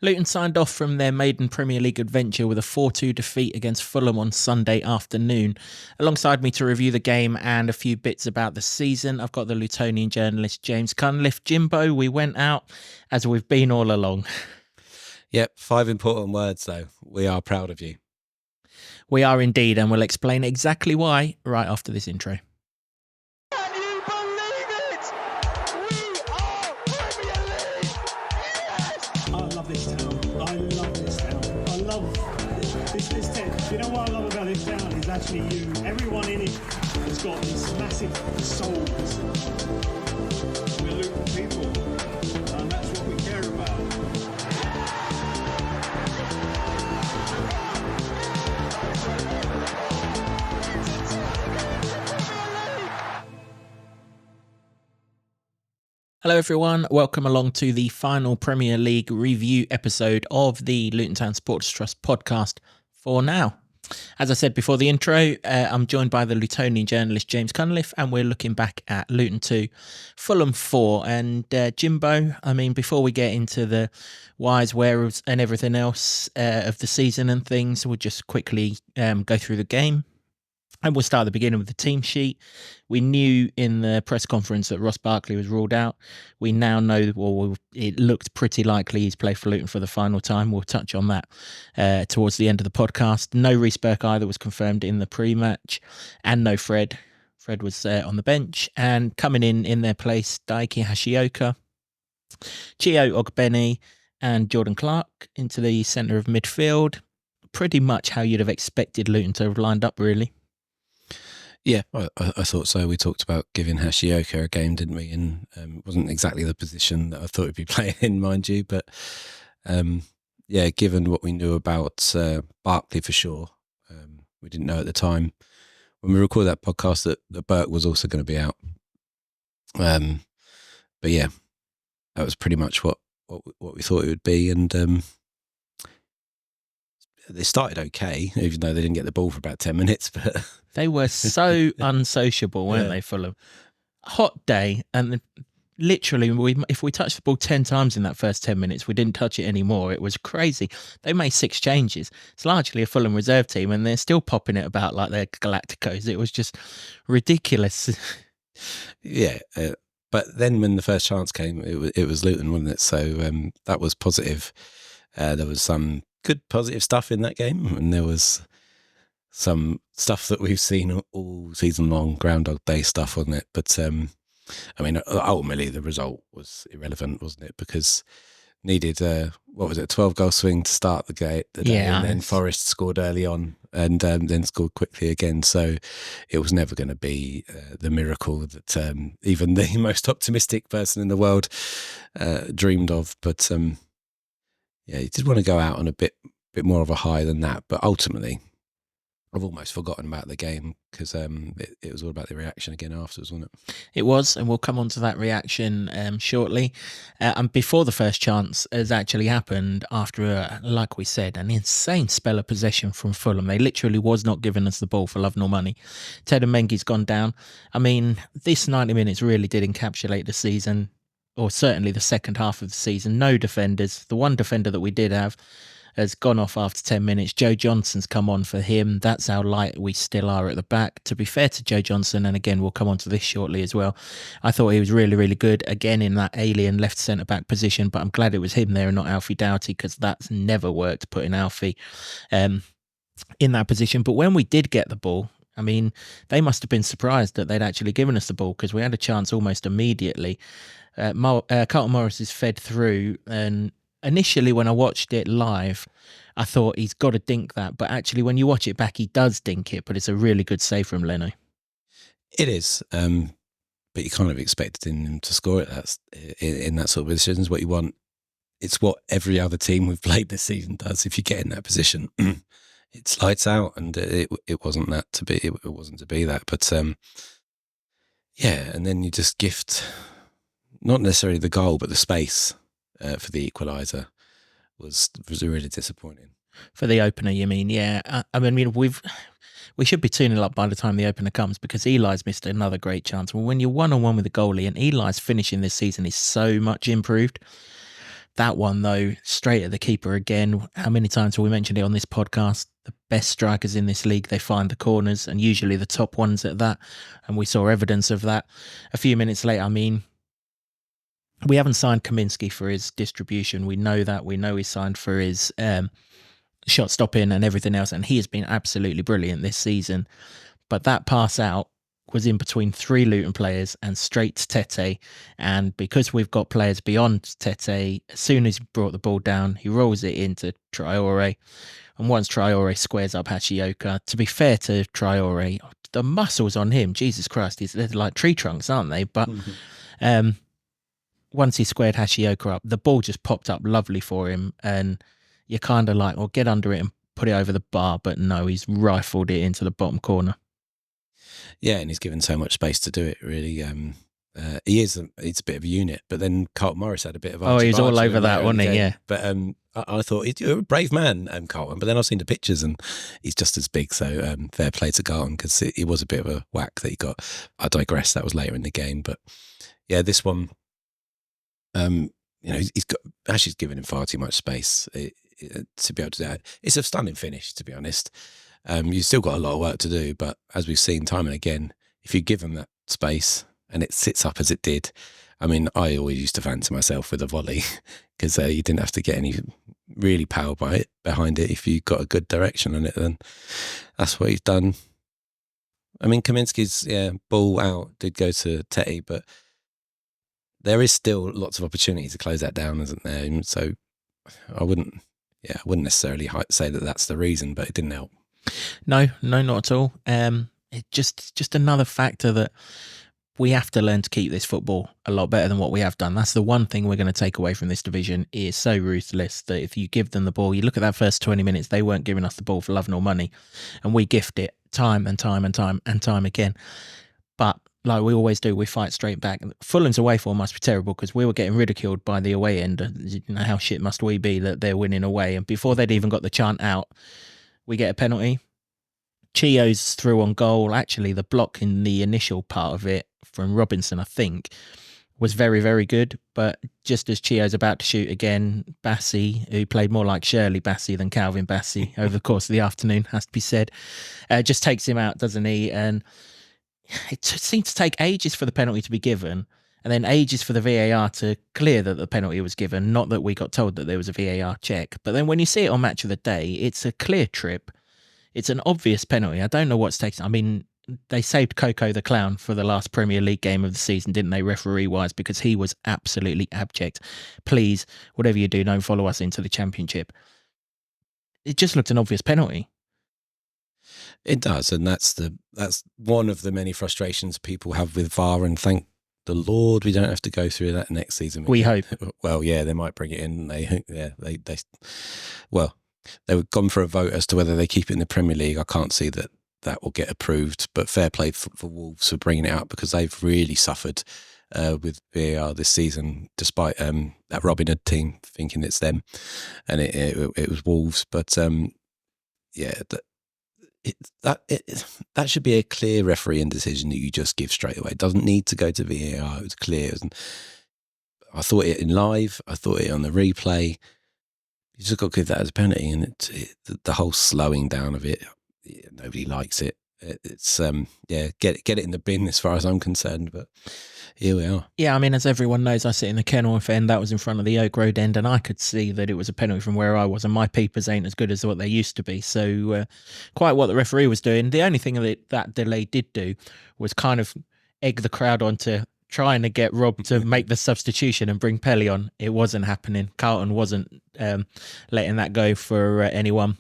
Luton signed off from their maiden Premier League adventure with a 4-2 defeat against Fulham on Sunday afternoon. Alongside me to review the game and a few bits about the season, I've got the Lutonian journalist James Cunliffe. Jimbo, we went out as we've been all along. Yep, 5 important words though. We are proud of you. We are indeed, and we'll explain exactly why right after this intro. Can you believe it? We are Premier League! Yes! I love this town. I love this town. I love this town. You know what I love about this town is actually you. Everyone in it has got these massive souls. We're Luton people, and that's what we care about. Hello everyone, welcome along to the final Premier League review episode of the Luton Town Supporters Trust podcast for now. As I said before the intro, I'm joined by the Lutonian journalist James Cunliffe, and we're looking back at Luton 2, Fulham 4. And Jimbo, I mean, before we get into the whys, wheres and everything else of the season and things, we'll just quickly go through the game. And we'll start at the beginning with the team sheet. We knew in the press conference that Ross Barkley was ruled out. We now know, well, it looked pretty likely he's played for Luton for the final time. We'll touch on that towards the end of the podcast. No Reece Burke either was confirmed in the pre-match, and no Fred. Fred was on the bench, and coming in their place, Daiki Hashioka, Chio Ogbeni, and Jordan Clark into the centre of midfield. Pretty much how you'd have expected Luton to have lined up, really. Yeah, I thought so. We talked about giving Hashioka a game, didn't we? And it wasn't exactly the position that I thought he'd be playing in, mind you. But yeah, given what we knew about Barkley for sure, we didn't know at the time when we recorded that podcast that Burke was also going to be out. But yeah, that was pretty much what we thought it would be. And they started okay, even though they didn't get the ball for about 10 minutes. But they were so unsociable, weren't they, Fulham? Hot day, and literally, if we touched the ball 10 times in that first 10 minutes, we didn't touch it anymore. It was crazy. They made 6 changes. It's largely a Fulham reserve team, and they're still popping it about like they're Galacticos. It was just ridiculous. Yeah, but then when the first chance came, it was Luton, wasn't it? So that was positive. There was some good positive stuff in that game, and there was some stuff that we've seen all season long, Groundhog Day stuff, wasn't it? But I mean, ultimately the result was irrelevant, wasn't it? Because needed a 12-goal swing to start the day, and then Forest scored early on and then scored quickly again. So it was never going to be the miracle that even the most optimistic person in the world dreamed of. But yeah, you did want to go out on a bit more of a high than that. But ultimately, I've almost forgotten about the game because it was all about the reaction again afterwards, wasn't it? It was, and we'll come on to that reaction shortly. And before the first chance has actually happened, after, like we said, an insane spell of possession from Fulham. They literally was not giving us the ball for love nor money. Ted and Mengi's gone down. I mean, this 90 minutes really did encapsulate the season, or certainly the second half of the season. No defenders. The one defender that we did have has gone off after 10 minutes. Joe Johnson's come on for him. That's how light we still are at the back. To be fair to Joe Johnson, and again, we'll come on to this shortly as well, I thought he was really, really good, again, in that alien left centre-back position, but I'm glad it was him there and not Alfie Doughty, because that's never worked, putting Alfie in that position. But when we did get the ball, I mean, they must have been surprised that they'd actually given us the ball, because we had a chance almost immediately. Carlton Morris is fed through, and initially when I watched it live, I thought he's got to dink that. But actually, when you watch it back, he does dink it, but it's a really good save from Leno. It is, but you kind of expected him to score it. That's in that sort of position is what you want. It's what every other team we've played this season does. If you get in that position, it's lights out, and it wasn't that to be. It wasn't to be that, but yeah. And then you just gift not necessarily the goal, but the space for the equaliser was really disappointing. For the opener, you mean? Yeah. I mean, we should be 2-0 up by the time the opener comes, because Eli's missed another great chance. Well, when you're 1-on-1 with the goalie, and Eli's finishing this season is so much improved, That one, though, straight at the keeper again. How many times have we mentioned it on this podcast? The best strikers in this league, they find the corners, and usually the top ones at that. And we saw evidence of that a few minutes later. I mean, we haven't signed Kaminsky for his distribution. We know that. We know he's signed for his shot stopping and everything else, and he has been absolutely brilliant this season. But that pass out was in between 3 Luton players and straight to Tete. And because we've got players beyond Tete, as soon as he brought the ball down, he rolls it into Traore. And once Traore squares up Hachioka, to be fair to Traore, the muscles on him, Jesus Christ, they're like tree trunks, aren't they? But once he squared Hachioka up, the ball just popped up lovely for him. And you're kind of like, well, get under it and put it over the bar. But no, he's rifled it into the bottom corner. Yeah, and he's given so much space to do it, really. He's a bit of a unit, but then Carlton Morris had a bit of... Oh, he was all over that, wasn't he? Yeah. But I thought, you're a brave man, Carlton, but then I've seen the pictures and he's just as big, so fair play to Carlton, because it was a bit of a whack that he got. I digress, that was later in the game, but yeah, this one, Ashley's given him far too much space to be able to do it. It's a stunning finish, to be honest. You've still got a lot of work to do, but as we've seen time and again, if you give them that space and it sits up as it did, I mean, I always used to fancy myself with a volley because you didn't have to get any really power behind it. If you got a good direction on it, then that's what he's done. I mean, Kaminsky's ball out did go to Tete, but there is still lots of opportunity to close that down, isn't there? And so I wouldn't necessarily say that that's the reason, but it didn't help. No, not at all. It's just another factor that we have to learn to keep this football a lot better than what we have done. That's the one thing we're going to take away from this division. It is so ruthless that if you give them the ball, you look at that first 20 minutes, they weren't giving us the ball for love nor money, and we gift it time and time again. But like we always do, we fight straight back. Fulham's away form must be terrible because we were getting ridiculed by the away end. You know, how shit must we be that they're winning away? And before they'd even got the chant out, we get a penalty. Chio's through on goal. Actually, the block in the initial part of it from Robinson, I think, was very, very good. But just as Chio's about to shoot again, Bassi, who played more like Shirley Bassi than Calvin Bassi over the course of the afternoon, has to be said, just takes him out, doesn't he? And it seemed to take ages for the penalty to be given, and then ages for the VAR to clear that the penalty was given. Not that we got told that there was a VAR check. But then when you see it on Match of the Day, it's a clear trip. It's an obvious penalty. I don't know what's taken. I mean, they saved Coco the Clown for the last Premier League game of the season, didn't they, referee-wise, because he was absolutely abject. Please, whatever you do, don't follow us into the Championship. It just looked an obvious penalty. It does, and that's one of the many frustrations people have with VAR, and thank the Lord we don't have to go through that next season. We hope. Well, yeah, they might bring it in. They've gone for a vote as to whether they keep it in the Premier League. I can't see that will get approved, but fair play for Wolves for bringing it out, because they've really suffered with VAR this season, despite that Robin Hood team thinking it's them, and it was Wolves. But that should be a clear refereeing decision that you just give straight away. It doesn't need to go to VAR. It was clear. I thought it in live. I thought it on the replay. You just got to give that as a penalty, and the whole slowing down of it, nobody likes it. It's get it in the bin as far as I'm concerned. But here we are. Yeah, I mean, as everyone knows, I sit in the Kenilworth end. That was in front of the Oak Road end, and I could see that it was a penalty from where I was, and my peepers ain't as good as what they used to be. So quite what the referee was doing. The only thing that delay did do was kind of egg the crowd onto trying to get Rob to make the substitution and bring Pelly on. It wasn't happening. Carlton wasn't letting that go for anyone.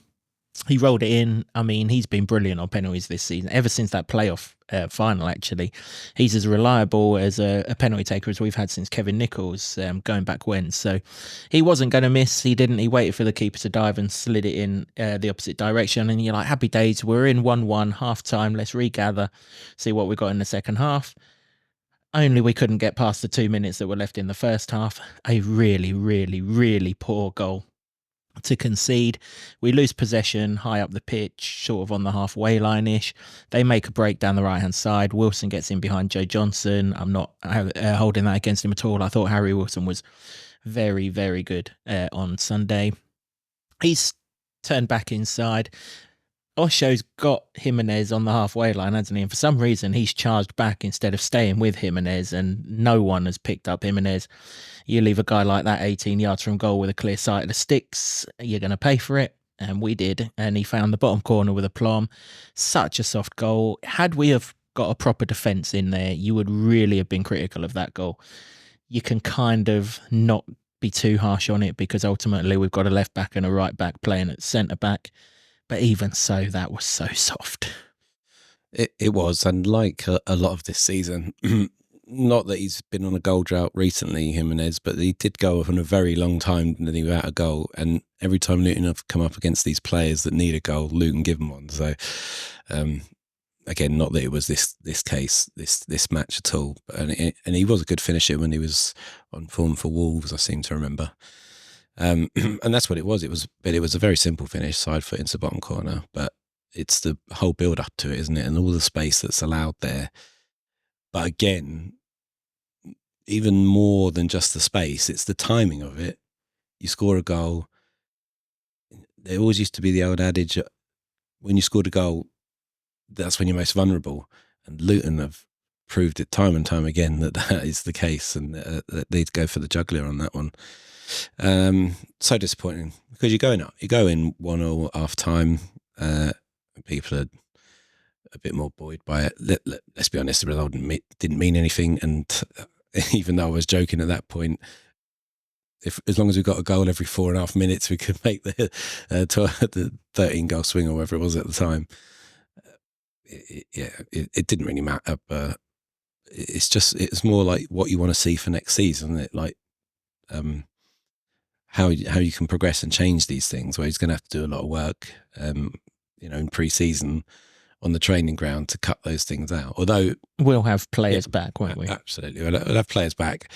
He rolled it in. I mean, he's been brilliant on penalties this season, ever since that playoff final, actually. He's as reliable as a penalty taker as we've had since Kevin Nichols, going back when. So he wasn't going to miss. He didn't. He waited for the keeper to dive and slid it in the opposite direction. And you're like, happy days. We're in 1-1, half-time. Let's regather, see what we got in the second half. Only we couldn't get past the 2 minutes that were left in the first half. A really, really, really poor goal to concede. We lose possession high up the pitch, sort of on the halfway line-ish. They make a break down the right-hand side. Wilson gets in behind Joe Johnson. I'm not holding that against him at all. I thought Harry Wilson was very, very good on Sunday. He's turned back inside. Osho's got Jimenez on the halfway line, hasn't he? And for some reason, he's charged back instead of staying with Jimenez, and no one has picked up Jimenez. You leave a guy like that 18 yards from goal with a clear sight of the sticks, you're going to pay for it. And we did. And he found the bottom corner with aplomb. Such a soft goal. Had we have got a proper defence in there, you would really have been critical of that goal. You can kind of not be too harsh on it because ultimately we've got a left back and a right back playing at centre back. But even so, that was so soft. It was, and like a lot of this season, not that he's been on a goal drought recently, Jimenez, but he did go on a very long time without a goal. And every time Luton have come up against these players that need a goal, Luton give them one. So, again, not that it was this match at all. And he was a good finisher when he was on form for Wolves, I seem to remember. And that's what it was. It was a very simple finish, side foot into the bottom corner. But it's the whole build up to it, isn't it? And all the space that's allowed there. But again, even more than just the space, it's the timing of it. You score a goal. There always used to be the old adage: when you scored a goal, that's when you're most vulnerable. And Luton have proved it time and time again that is the case, and that they'd go for the jugular on that one. So disappointing because you go in 1-0 half time. People are a bit more buoyed by it. Let's be honest, the result didn't mean anything, and even though I was joking at that point, as long as we got a goal every 4.5 minutes, we could make the 13-goal swing or whatever it was at the time. It didn't really matter, but it's more like what you want to see for next season, isn't it? Like how you can progress and change these things, where he's going to have to do a lot of work, in pre-season on the training ground to cut those things out. Although we'll have players back, won't we? Absolutely, we'll have players back.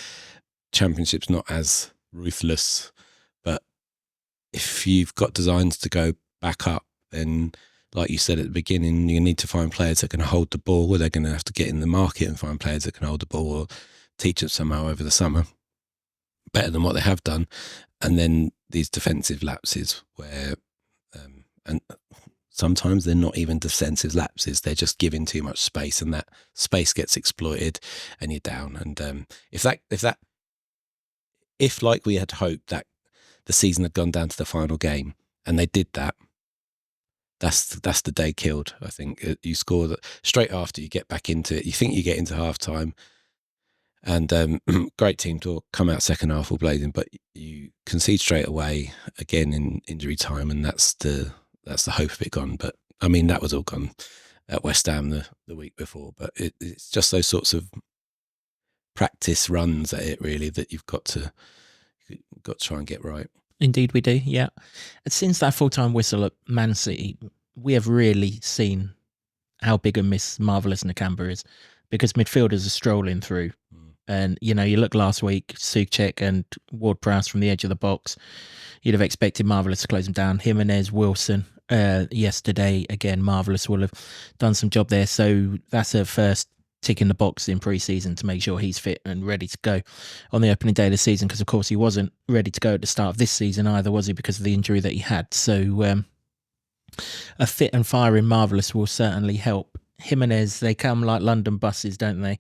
Championship's not as ruthless, but if you've got designs to go back up, then like you said at the beginning, you need to find players that can hold the ball, or they're going to have to get in the market and find players that can hold the ball or teach it somehow over the summer better than what they have done. And then these defensive lapses where, and sometimes they're not even defensive lapses, they're just giving too much space, and that space gets exploited and you're down. And if like we had hoped that the season had gone down to the final game and they did that, that's the day killed. I think you score that straight after you get back into it. You think you get into half time, and great team to come out second half all blazing, but you concede straight away again in injury time, and that's the hope of it gone. But I mean, that was all gone at West Ham the week before. But it's just those sorts of practice runs at it, really, that you've got to try and get right. Indeed we do, yeah. Since that full-time whistle at Man City, we have really seen how big a miss Marvellous Nakamba is, because midfielders are strolling through. And, you look last week, Souček and Ward-Prowse from the edge of the box. You'd have expected Marvellous to close them down. Jimenez, Wilson, yesterday, again, Marvellous will have done some job there. So that's a first tick in the box in pre-season to make sure he's fit and ready to go on the opening day of the season, because of course he wasn't ready to go at the start of this season either, was he, because of the injury that he had. So a fit and firing Marvellous will certainly help. Jimenez, they come like London buses, don't they?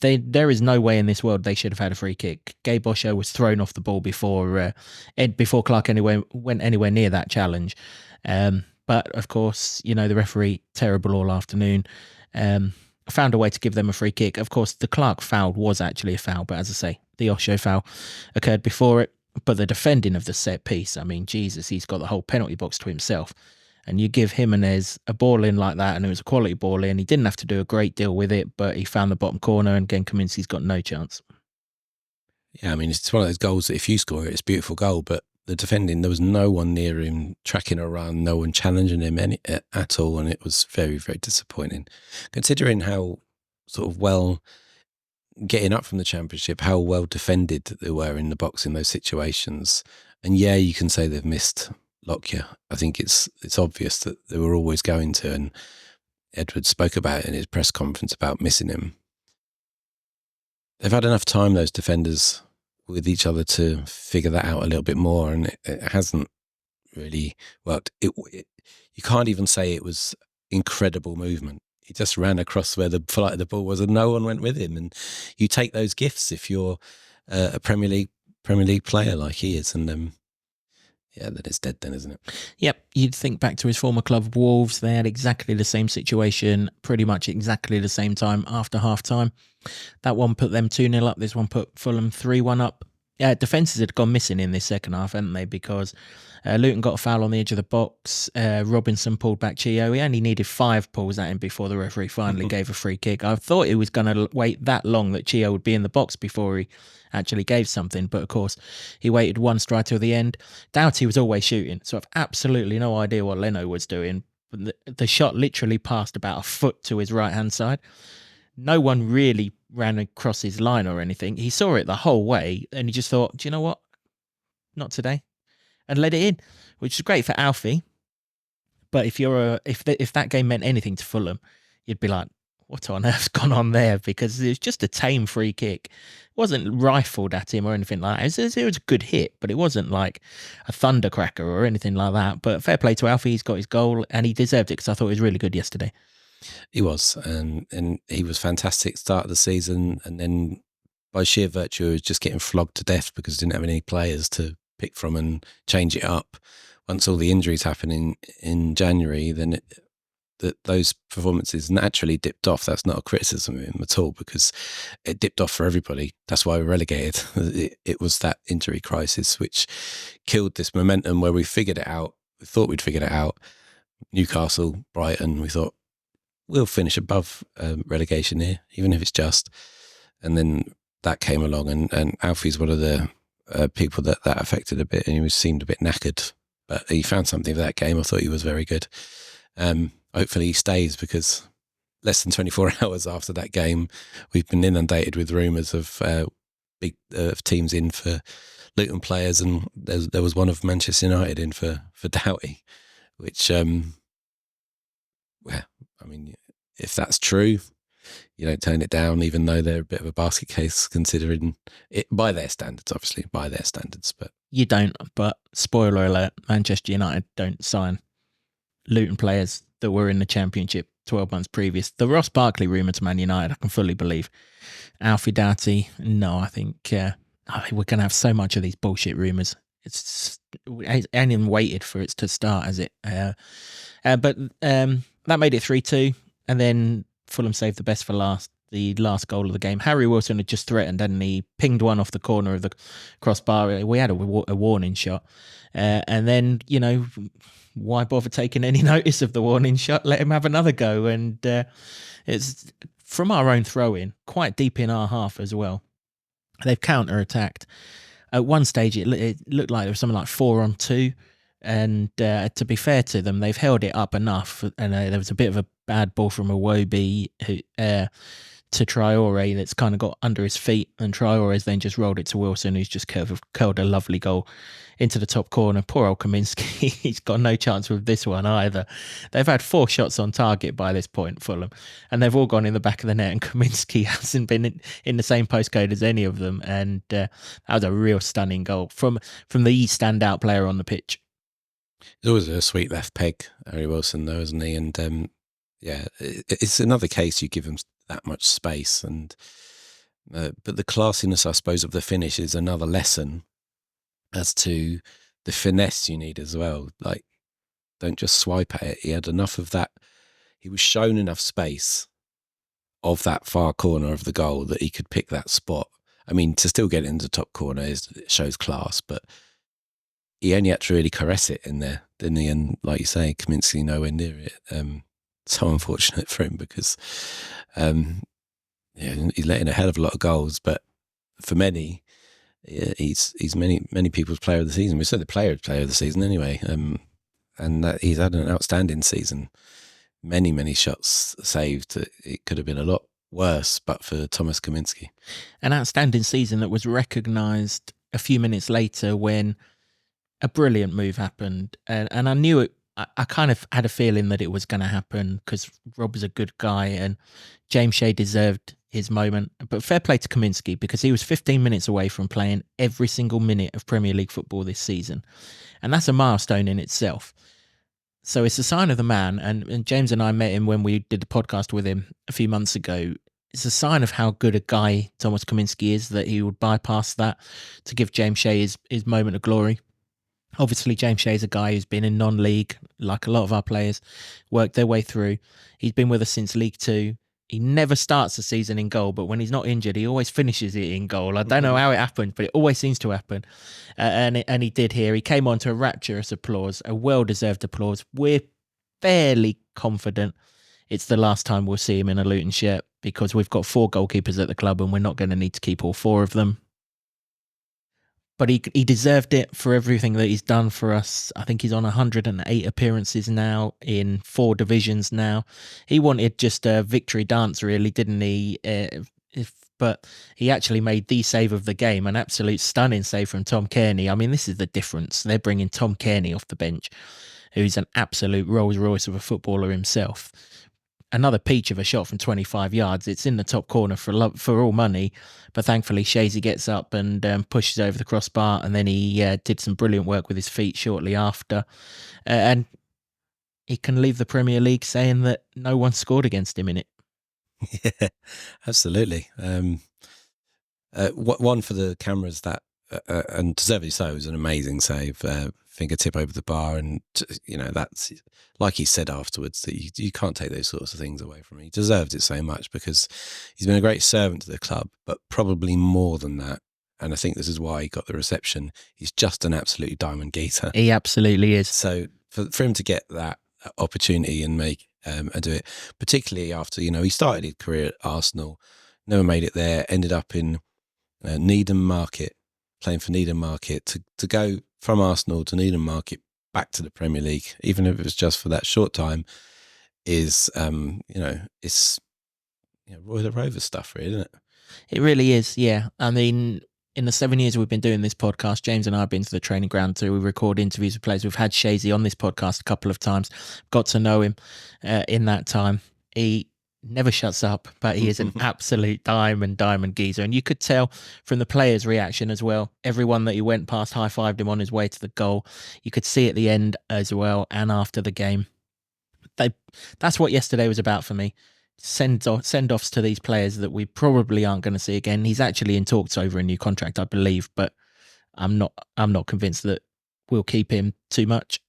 There is no way in this world they should have had a free kick. Gabe Osho was thrown off the ball before Clark went anywhere near that challenge. But of course, the referee, terrible all afternoon, found a way to give them a free kick. Of course, the Clark foul was actually a foul, but as I say, the Osho foul occurred before it. But the defending of the set piece, I mean, Jesus, he's got the whole penalty box to himself. And you give Jimenez a ball in like that, and it was a quality ball in. He didn't have to do a great deal with it, but he found the bottom corner, and again, Kaminsky's got no chance. Yeah, I mean, it's one of those goals that if you score it, it's a beautiful goal, but the defending, there was no one near him tracking a run, no one challenging him at all, and it was very, very disappointing. Considering how sort of well, getting up from the Championship, how well defended they were in the box in those situations. And yeah, you can say they've missed Lockyer. I think it's obvious that they were always going to, and Edwards spoke about it in his press conference about missing him. They've had enough time, those defenders, with each other to figure that out a little bit more, and it hasn't really worked. You can't even say it was incredible movement. He just ran across where the flight of the ball was, and no one went with him. And you take those gifts if you're a Premier League player like he is, and yeah, then it's dead then, isn't it? Yep, you'd think back to his former club, Wolves. They had exactly the same situation, pretty much exactly the same time after half-time. That one put them 2-0 up. This one put Fulham 3-1 up. Defences had gone missing in this second half, hadn't they? Because Luton got a foul on the edge of the box. Robinson pulled back Chio. He only needed 5 pulls at him before the referee finally gave a free kick. I thought he was going to wait that long that Chio would be in the box before he actually gave something. But of course, he waited one strike till the end. Doughty was always shooting, so I've absolutely no idea what Leno was doing. The shot literally passed about a foot to his right-hand side. No one really ran across his line or anything. He saw it the whole way and he just thought, do you know what? Not today. And let it in, which is great for Alfie. But if that game meant anything to Fulham, you'd be like, what on earth's gone on there? Because it was just a tame free kick. It wasn't rifled at him or anything like that. It was a good hit, but it wasn't like a thundercracker or anything like that. But fair play to Alfie. He's got his goal and he deserved it because I thought he was really good yesterday. He was, and he was fantastic start of the season, and then by sheer virtue of just getting flogged to death because he didn't have any players to pick from and change it up. Once all the injuries happened in January, then those performances naturally dipped off. That's not a criticism of him at all, because it dipped off for everybody. That's why we relegated. It was that injury crisis which killed this momentum where we figured it out. We thought we'd figured it out. Newcastle, Brighton, we thought, we'll finish above relegation here, even if it's just. And then that came along, and Alfie's one of the people that affected a bit, and he seemed a bit knackered. But he found something for that game. I thought he was very good. Hopefully he stays, because less than 24 hours after that game, we've been inundated with rumours of big teams in for Luton players, and there was one of Manchester United in for Doughty, which... well, I mean, if that's true, you don't turn it down, even though they're a bit of a basket case considering it by their standards, obviously, by their standards. But you don't, but spoiler alert, Manchester United don't sign Luton players that were in the Championship 12 months previous. The Ross Barkley rumour to Man United, I can fully believe. Alfie Doughty, no, I think we're going to have so much of these bullshit rumours. I ain't even waited for it to start, has it? But that made it 3-2, and then Fulham saved the best for last. The last goal of the game, Harry Wilson had just threatened, and he pinged one off the corner of the crossbar. We had a warning shot, and then, you know, why bother taking any notice of the warning shot? Let him have another go, and it's from our own throw-in, quite deep in our half as well. They've counter-attacked. At one stage, it looked like there was something like 4-on-2. And to be fair to them, they've held it up enough. And there was a bit of a bad ball from Iwobi to Traore that's kind of got under his feet. And Traore's then just rolled it to Wilson, who's just curled a lovely goal into the top corner. Poor old Kaminsky, he's got no chance with this one either. They've had 4 shots on target by this point, Fulham, and they've all gone in the back of the net, and Kaminsky hasn't been in the same postcode as any of them. And that was a real stunning goal from the standout player on the pitch. He's always a sweet left peg, Harry Wilson, though, isn't he? And yeah, it's another case you give him that much space, and but the classiness, I suppose, of the finish is another lesson as to the finesse you need as well. Like, don't just swipe at it. He had enough of that. He was shown enough space of that far corner of the goal that he could pick that spot. I mean, to still get into the top corner it shows class, but he only had to really caress it in there, didn't he? And like you say, Kaminsky nowhere near it. So unfortunate for him, because he's letting a hell of a lot of goals, but for many, he's many people's player of the season. We said the player of the season anyway, and that he's had an outstanding season. Many shots saved. It could have been a lot worse, but for Thomas Kaminsky. An outstanding season that was recognised a few minutes later when a brilliant move happened, and I knew it I kind of had a feeling that it was going to happen because Rob is a good guy and James Shea deserved his moment. But fair play to Kaminsky because he was 15 minutes away from playing every single minute of Premier League football this season. And that's a milestone in itself. So it's a sign of the man. And James and I met him when we did the podcast with him a few months ago. It's a sign of how good a guy Thomas Kaminsky is that he would bypass that to give James Shea his moment of glory. Obviously, James Shea is a guy who's been in non-league, like a lot of our players, worked their way through. He's been with us since League Two. He never starts the season in goal, but when he's not injured, he always finishes it in goal. I don't know how it happened, but it always seems to happen. And he did here. He came on to a rapturous applause, a well-deserved applause. We're fairly confident it's the last time we'll see him in a Luton shirt because we've got 4 goalkeepers at the club and we're not going to need to keep all 4 of them. But he deserved it for everything that he's done for us. I think he's on 108 appearances now in 4 divisions now. He wanted just a victory dance, really, didn't he? But he actually made the save of the game, an absolute stunning save from Tom Kearney. I mean, this is the difference. They're bringing Tom Kearney off the bench, who's an absolute Rolls Royce of a footballer himself. Another peach of a shot from 25 yards. It's in the top corner for all money, but thankfully Shazy gets up and pushes over the crossbar, and then he did some brilliant work with his feet shortly after, and he can leave the Premier League saying that no one scored against him in it. Yeah, absolutely. One for the cameras that, and deservedly so, was an amazing save. Fingertip over the bar, and that's like he said afterwards that you can't take those sorts of things away from him. He deserved it so much because he's been a great servant to the club, but probably more than that. And I think this is why he got the reception. He's just an absolute diamond geezer. He absolutely is. So for him to get that opportunity and make and do it, particularly after he started his career at Arsenal, never made it there, ended up in Needham Market, playing for Needham Market, to go from Arsenal to Needham Market back to the Premier League, even if it was just for that short time, is it's Royal Rover stuff, really, isn't it? It really is, yeah. I mean, in the 7 years we've been doing this podcast, James and I have been to the training ground too. We record interviews with players. We've had Shazy on this podcast a couple of times, got to know him in that time. He never shuts up, but he is an absolute diamond geezer. And you could tell from the players' reaction as well. Everyone that he went past high-fived him on his way to the goal. You could see at the end as well and after the game. That's what yesterday was about for me. Send-offs to these players that we probably aren't going to see again. He's actually in talks over a new contract, I believe, but I'm not convinced that we'll keep him too much.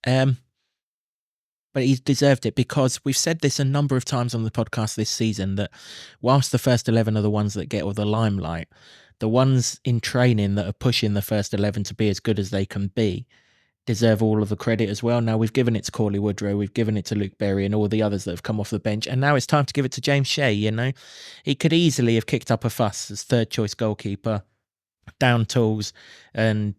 But he's deserved it because we've said this a number of times on the podcast this season that whilst the first 11 are the ones that get all the limelight, the ones in training that are pushing the first 11 to be as good as they can be deserve all of the credit as well. Now, we've given it to Cauley Woodrow, we've given it to Luke Berry and all the others that have come off the bench, and now it's time to give it to James Shea, He could easily have kicked up a fuss as third-choice goalkeeper, down tools, and,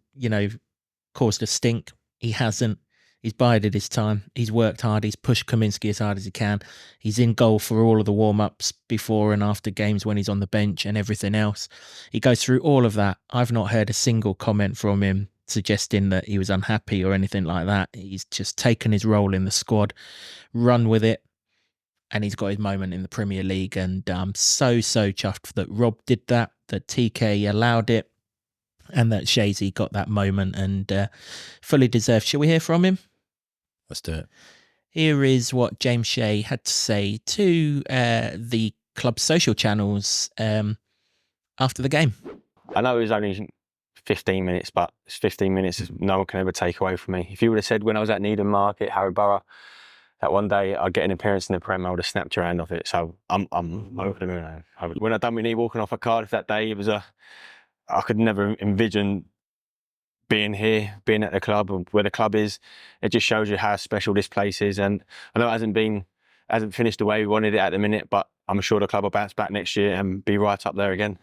caused a stink. He hasn't. He's bided his time. He's worked hard. He's pushed Kaminsky as hard as he can. He's in goal for all of the warm-ups before and after games when he's on the bench and everything else. He goes through all of that. I've not heard a single comment from him suggesting that he was unhappy or anything like that. He's just taken his role in the squad, run with it, and he's got his moment in the Premier League. And I'm so chuffed that Rob did that TK allowed it, and that Shazy got that moment and fully deserved. Shall we hear from him? Let's do it. Here is what James Shea had to say to the club's social channels after the game. I know it was only 15 minutes, but it's 15 minutes no one can ever take away from me. If you would have said when I was at Needham Market, Harry Borough, that one day I'd get an appearance in the Prem, I would have snapped your hand off it. So I'm over the moon now. When I done my knee walking off at Cardiff that day, it was I could never envision being here, being at the club, where the club is. It just shows you how special this place is. And I know it hasn't finished the way we wanted it at the minute, but I'm sure the club will bounce back next year and be right up there again.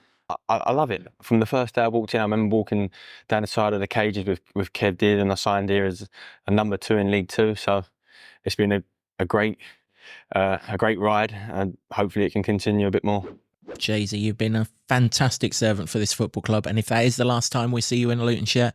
I love it. From the first day I walked in, I remember walking down the side of the cages with Kev did, and I signed here as a number 2 in League Two. So it's been a great ride, and hopefully it can continue a bit more. Jay-Z, you've been a fantastic servant for this football club, and if that is the last time we see you in a Luton shirt,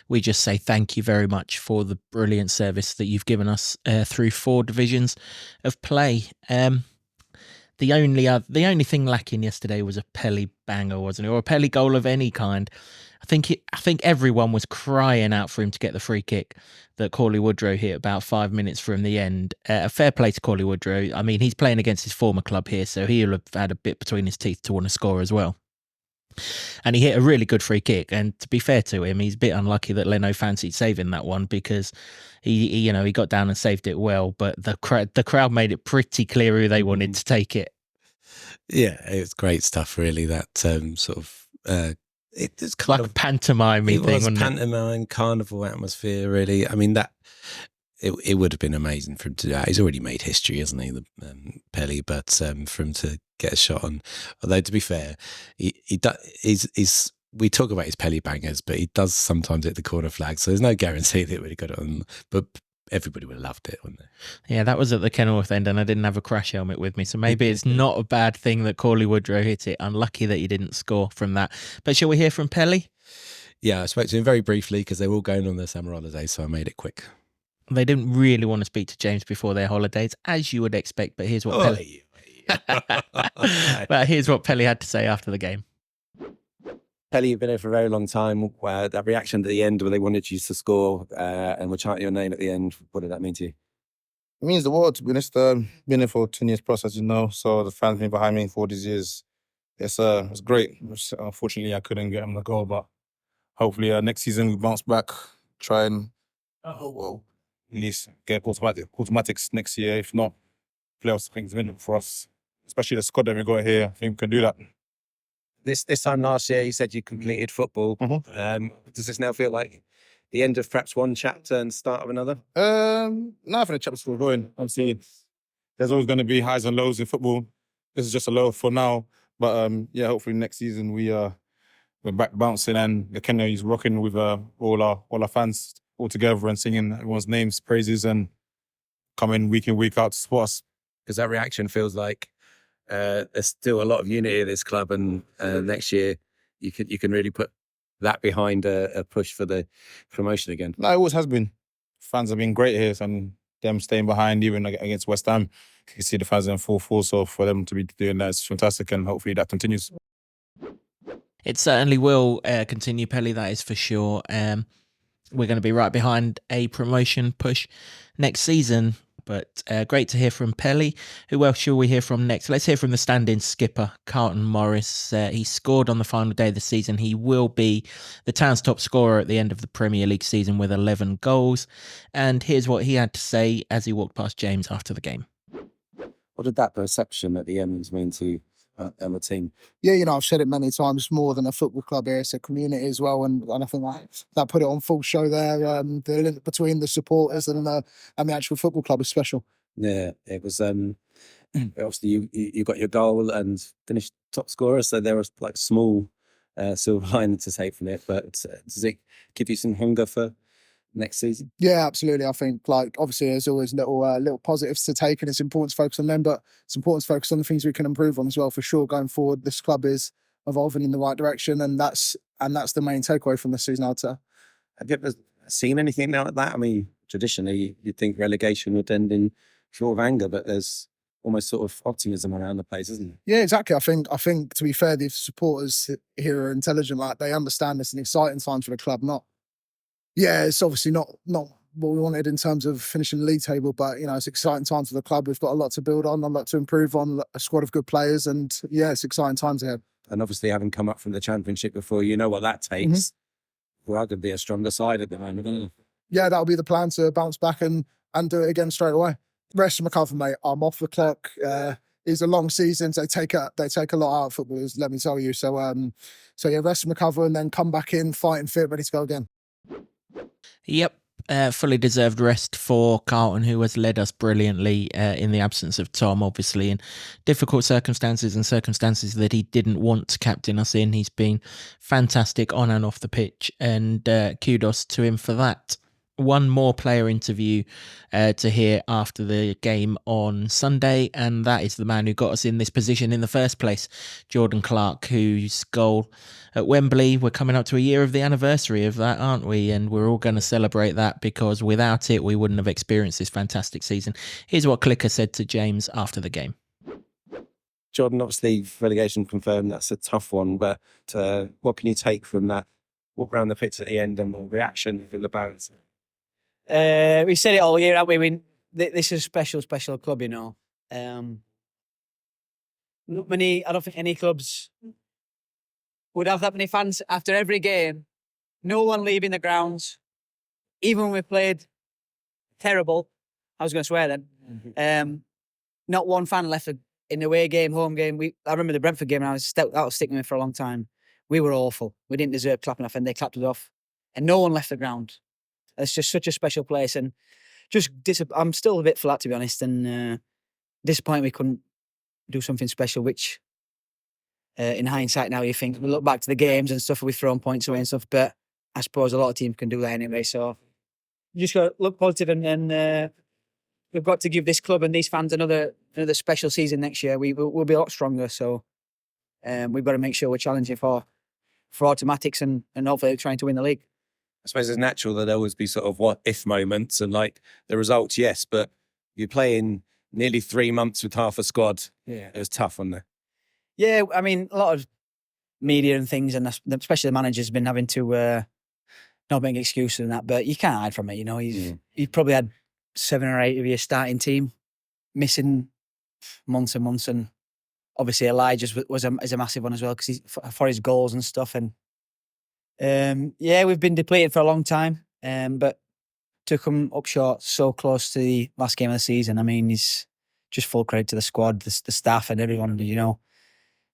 we just say thank you very much for the brilliant service that you've given us through 4 divisions of play. The only thing lacking yesterday was a Pelly banger, wasn't it, or a Pelly goal of any kind. I think everyone was crying out for him to get the free kick that Cauley Woodrow hit about 5 minutes from the end. Fair play to Cauley Woodrow. I mean, he's playing against his former club here, so he'll have had a bit between his teeth to want to score as well. And he hit a really good free kick. And to be fair to him, he's a bit unlucky that Leno fancied saving that one, because he got down and saved it well. But the crowd made it pretty clear who they wanted to take it. Yeah, it was great stuff, really. That sort of it's kind Like of a pantomime thing, wasn't it? pantomime, carnival atmosphere, really. I mean, that it would have been amazing for him to do that. He's already made history, hasn't he, Pelly? But for him to get a shot on, although to be fair, he's we talk about his Pelly bangers, but he does sometimes hit the corner flag, so there's no guarantee that he would have got it on. But everybody would have loved it, wouldn't they? Yeah, that was at the Kenilworth end, and I didn't have a crash helmet with me, so maybe it's not a bad thing that Cauley Woodrow hit it. Unlucky that he didn't score from that. But shall we hear from Pelly? Yeah, I spoke to him very briefly because they were all going on their summer holidays, so I made it quick. They didn't really want to speak to James before their holidays, as you would expect. But here's what Pelly. But here's what Pelly had to say after the game. Pelly, you've been here for a very long time. That reaction at the end when they wanted you to score and were chanting your name at the end, what did that mean to you? It means the world, to be honest. Been here for 10 years plus, as you know. So the fans been behind me for these years. It's great. Unfortunately, I couldn't get them the goal, but hopefully next season we bounce back, try and at least get automatics next year. If not, playoffs things win for us, especially the squad that we got here. I think we can do that. This time last year, you said you completed football. Does this now feel like the end of perhaps one chapter and start of another? No, I think the chapter's still going. I'm seeing there's always going to be highs and lows in football. This is just a low for now. But hopefully next season we're back bouncing and the Kenya is rocking with all our fans all together and singing everyone's names, praises, and coming week in, week out to support us. Because that reaction feels like there's still a lot of unity in this club, and next year you can really put that behind a push for the promotion again. No, it always has been. Fans have been great here, and them staying behind even against West Ham. You can see the fans in full force, so for them to be doing that is fantastic, and hopefully that continues. It certainly will continue, Pelly, that is for sure. We're going to be right behind a promotion push next season. But great to hear from Pelly. Who else shall we hear from next? Let's hear from the stand-in skipper, Carlton Morris. He scored on the final day of the season. He will be the town's top scorer at the end of the Premier League season with 11 goals. And here's what he had to say as he walked past James after the game. What did that perception at the end mean to the team? Yeah, I've said it many times, more than a football club here, it's a community as well, and I think that put it on full show there. The link between the supporters and the actual football club is special. Yeah, it was obviously you got your goal and finished top scorer, so there was like small silver lining to take from it, but does it give you some hunger for next season? Yeah, absolutely. I think obviously there's always little positives to take, and it's important to focus on them, but it's important to focus on the things we can improve on as well. For sure, going forward, this club is evolving in the right direction, and that's the main takeaway from this season, I'd say. Have you ever seen anything now like that? I mean, traditionally you'd think relegation would end in sort of anger, but there's almost sort of optimism around the place, isn't there? Yeah, exactly. I think to be fair, the supporters here are intelligent. Like, they understand it's an exciting time for the club. It's obviously not what we wanted in terms of finishing the league table, but it's exciting times for the club. We've got a lot to build on, a lot to improve on, a squad of good players, and it's exciting times ahead. And obviously, having come up from the Championship before, you know what that takes. We're going to be a stronger side at the moment. Yeah, that'll be the plan, to bounce back and do it again straight away. Rest and recover, mate. I'm off the clock. It's a long season. So they take a lot out of footballers, let me tell you. So rest and recover, and then come back in, fighting fit, ready to go again. Yep. Fully deserved rest for Carlton, who has led us brilliantly in the absence of Tom, obviously, in difficult circumstances and circumstances that he didn't want to captain us in. He's been fantastic on and off the pitch, and kudos to him for that. one more player interview to hear after the game on Sunday, and that is the man who got us in this position in the first place, Jordan Clark, whose goal at Wembley, we're coming up to a year of the anniversary of that, aren't we? And we're all going to celebrate that, because without it, we wouldn't have experienced this fantastic season. Here's what Clicker said to James after the game. Jordan, obviously relegation confirmed, that's a tough one, but what can you take from that walk around the pitch at the end and the reaction from the bounce? We said it all year, haven't we? I mean, this is a special club, you know. Not many, I don't think any clubs would have that many fans after every game. No one leaving the grounds. Even when we played terrible, I was going to swear then. Not one fan left in the away game, home game. I remember the Brentford game, and that was sticking with me for a long time. We were awful. We didn't deserve clapping off, and they clapped it off. And no one left the ground. It's just such a special place, and I'm still a bit flat, to be honest, and disappointed we couldn't do something special, which in hindsight now you think, we look back to the games and stuff, we've thrown points away and stuff, but I suppose a lot of teams can do that anyway, so you just got to look positive, and we've got to give this club and these fans another special season next year. We'll be a lot stronger, so we've got to make sure we're challenging for automatics and hopefully trying to win the league. I suppose it's natural that there always be sort of what if moments, and like the results, yes, but you're playing nearly 3 months with half a squad. Yeah, it was tough, wasn't it? Yeah, I mean, a lot of media and things, and especially the manager's been having to not make excuses and that, but you can't hide from it. You know, you've probably had 7 or 8 of your starting team missing months and months, and obviously Elijah's is a massive one as well, because for his goals and stuff. And yeah, we've been depleted for a long time, but to come up short so close to the last game of the season, I mean, it's just full credit to the squad, the staff and everyone. You know,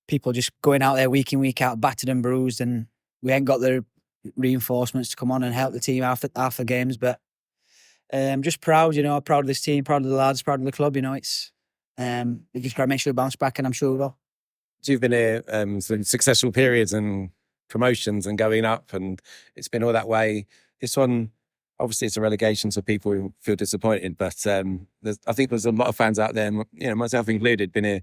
people just going out there week in, week out, battered and bruised, and we ain't got the reinforcements to come on and help the team after the games. But just proud, you know, proud of this team, proud of the lads, proud of the club. You know, it's we just got to make sure we bounce back, and I'm sure we will. So you've been here some successful periods and promotions and going up, and it's been all that way. This one, obviously, it's a relegation, so people will feel disappointed. But I think there's a lot of fans out there, you know, myself included, been here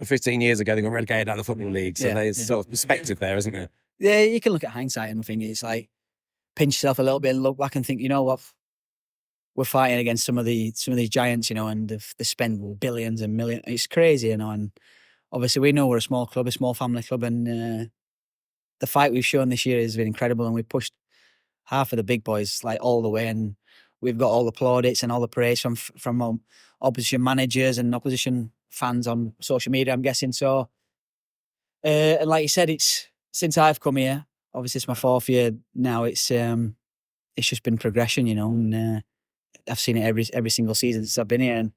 15 years ago. They got relegated out of the Football League, so there's sort of perspective there, isn't there? Yeah, you can look at hindsight and think it's like pinch yourself a little bit and look back and think, you know what, we're fighting against some of these giants, you know, and they spend billions and millions. It's crazy, you know. And obviously, we know we're a small club, a small family club, and the fight we've shown this year has been incredible, and we've pushed half of the big boys like all the way, and we've got all the plaudits and all the praise from opposition managers and opposition fans on social media, I'm guessing. So, and like you said, it's since I've come here, obviously it's my 4th year now. It's just been progression, you know, and I've seen it every single season since I've been here, and